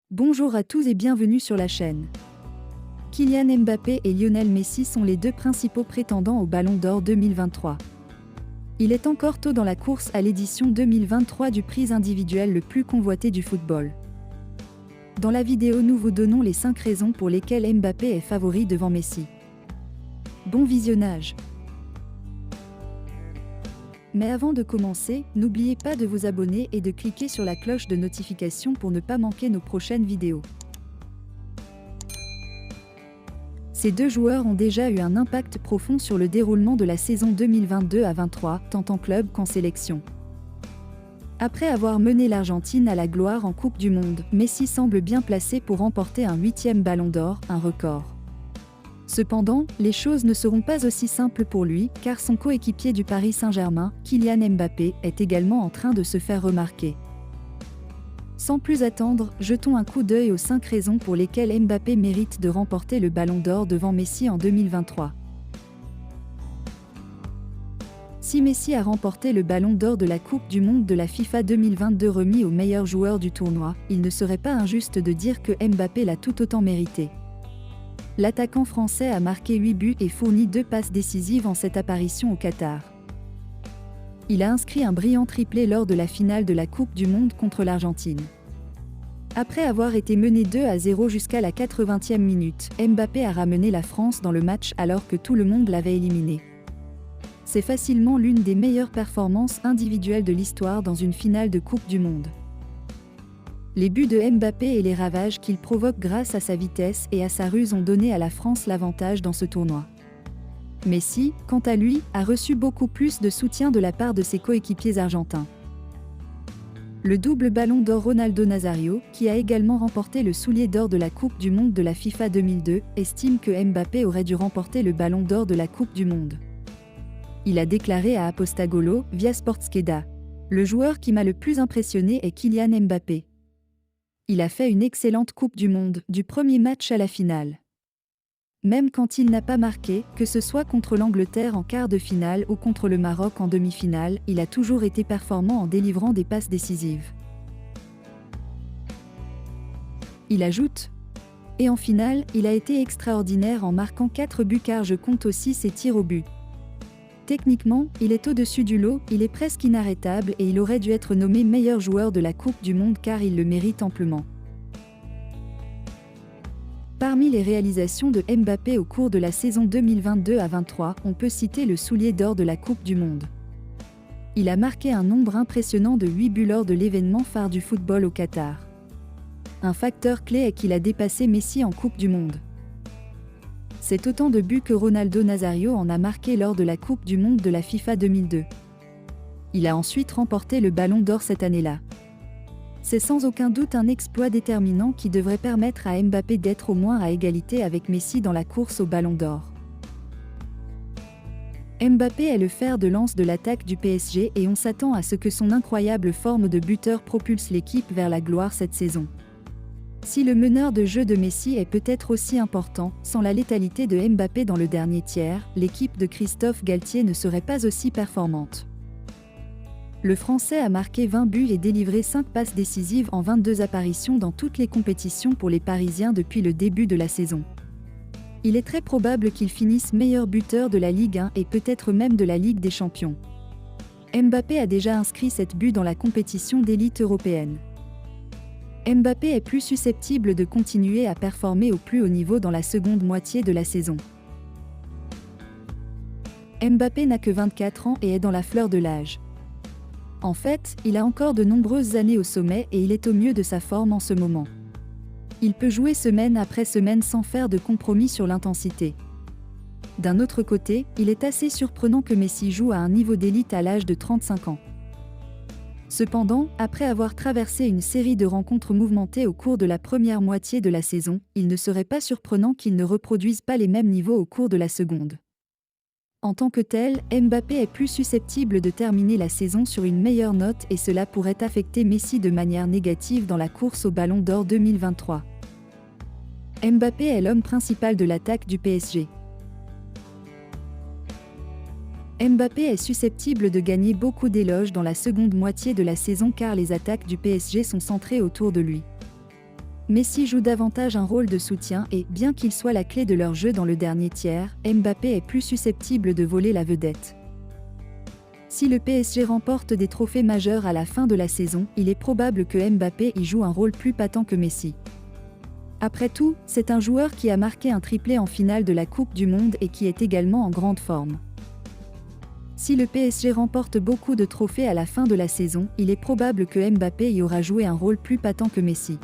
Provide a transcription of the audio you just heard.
Bonjour à tous et bienvenue sur la chaîne. Kylian Mbappé et Lionel Messi sont les deux principaux prétendants au Ballon d'Or 2023. Il est encore tôt dans la course à l'édition 2023 du prix individuel le plus convoité du football. Dans la vidéo, nous vous donnons les 5 raisons pour lesquelles Mbappé est favori devant Messi. Bon visionnage! Mais avant de commencer, n'oubliez pas de vous abonner et de cliquer sur la cloche de notification pour ne pas manquer nos prochaines vidéos. Ces deux joueurs ont déjà eu un impact profond sur le déroulement de la saison 2022 à 23, tant en club qu'en sélection. Après avoir mené l'Argentine à la gloire en Coupe du Monde, Messi semble bien placé pour remporter un 8e Ballon d'Or, un record. Cependant, les choses ne seront pas aussi simples pour lui, car son coéquipier du Paris Saint-Germain, Kylian Mbappé, est également en train de se faire remarquer. Sans plus attendre, jetons un coup d'œil aux 5 raisons pour lesquelles Mbappé mérite de remporter le Ballon d'Or devant Messi en 2023. Si Messi a remporté le Ballon d'Or de la Coupe du Monde de la FIFA 2022 remis au meilleur joueur du tournoi, il ne serait pas injuste de dire que Mbappé l'a tout autant mérité. L'attaquant français a marqué 8 buts et fourni 2 passes décisives en cette apparition au Qatar. Il a inscrit un brillant triplé lors de la finale de la Coupe du Monde contre l'Argentine. Après avoir été mené 2-0 jusqu'à la 80e minute, Mbappé a ramené la France dans le match alors que tout le monde l'avait éliminé. C'est facilement l'une des meilleures performances individuelles de l'histoire dans une finale de Coupe du Monde. Les buts de Mbappé et les ravages qu'il provoque grâce à sa vitesse et à sa ruse ont donné à la France l'avantage dans ce tournoi. Messi, quant à lui, a reçu beaucoup plus de soutien de la part de ses coéquipiers argentins. Le double Ballon d'Or Ronaldo Nazario, qui a également remporté le soulier d'or de la Coupe du Monde de la FIFA 2002, estime que Mbappé aurait dû remporter le Ballon d'Or de la Coupe du Monde. Il a déclaré à Apostagolo, via Sportskeda: « Le joueur qui m'a le plus impressionné est Kylian Mbappé. Il a fait une excellente Coupe du Monde, du premier match à la finale. Même quand il n'a pas marqué, que ce soit contre l'Angleterre en quart de finale ou contre le Maroc en demi-finale, il a toujours été performant en délivrant des passes décisives. » Il ajoute: « Et en finale, il a été extraordinaire en marquant 4 buts car je compte aussi ses tirs au but. Techniquement, il est au-dessus du lot, il est presque inarrêtable et il aurait dû être nommé meilleur joueur de la Coupe du Monde car il le mérite amplement. » Parmi les réalisations de Mbappé au cours de la saison 2022 à 23, on peut citer le soulier d'or de la Coupe du Monde. Il a marqué un nombre impressionnant de 8 buts lors de l'événement phare du football au Qatar. Un facteur clé est qu'il a dépassé Messi en Coupe du Monde. C'est autant de buts que Ronaldo Nazario en a marqué lors de la Coupe du Monde de la FIFA 2002. Il a ensuite remporté le Ballon d'Or cette année-là. C'est sans aucun doute un exploit déterminant qui devrait permettre à Mbappé d'être au moins à égalité avec Messi dans la course au Ballon d'Or. Mbappé est le fer de lance de l'attaque du PSG et on s'attend à ce que son incroyable forme de buteur propulse l'équipe vers la gloire cette saison. Si le meneur de jeu de Messi est peut-être aussi important, sans la létalité de Mbappé dans le dernier tiers, l'équipe de Christophe Galtier ne serait pas aussi performante. Le Français a marqué 20 buts et délivré 5 passes décisives en 22 apparitions dans toutes les compétitions pour les Parisiens depuis le début de la saison. Il est très probable qu'il finisse meilleur buteur de la Ligue 1 et peut-être même de la Ligue des Champions. Mbappé a déjà inscrit 7 buts dans la compétition d'élite européenne. Mbappé est plus susceptible de continuer à performer au plus haut niveau dans la seconde moitié de la saison. Mbappé n'a que 24 ans et est dans la fleur de l'âge. En fait, il a encore de nombreuses années au sommet et il est au mieux de sa forme en ce moment. Il peut jouer semaine après semaine sans faire de compromis sur l'intensité. D'un autre côté, il est assez surprenant que Messi joue à un niveau d'élite à l'âge de 35 ans. Cependant, après avoir traversé une série de rencontres mouvementées au cours de la première moitié de la saison, il ne serait pas surprenant qu'il ne reproduise pas les mêmes niveaux au cours de la seconde. En tant que tel, Mbappé est plus susceptible de terminer la saison sur une meilleure note et cela pourrait affecter Messi de manière négative dans la course au Ballon d'Or 2023. Mbappé est l'homme principal de l'attaque du PSG. Mbappé est susceptible de gagner beaucoup d'éloges dans la seconde moitié de la saison car les attaques du PSG sont centrées autour de lui. Messi joue davantage un rôle de soutien et, bien qu'il soit la clé de leur jeu dans le dernier tiers, Mbappé est plus susceptible de voler la vedette. Si le PSG remporte des trophées majeurs à la fin de la saison, il est probable que Mbappé y joue un rôle plus patent que Messi. Après tout, c'est un joueur qui a marqué un triplé en finale de la Coupe du Monde et qui est également en grande forme. Si le PSG remporte beaucoup de trophées à la fin de la saison, il est probable que Mbappé y aura joué un rôle plus patent que Messi.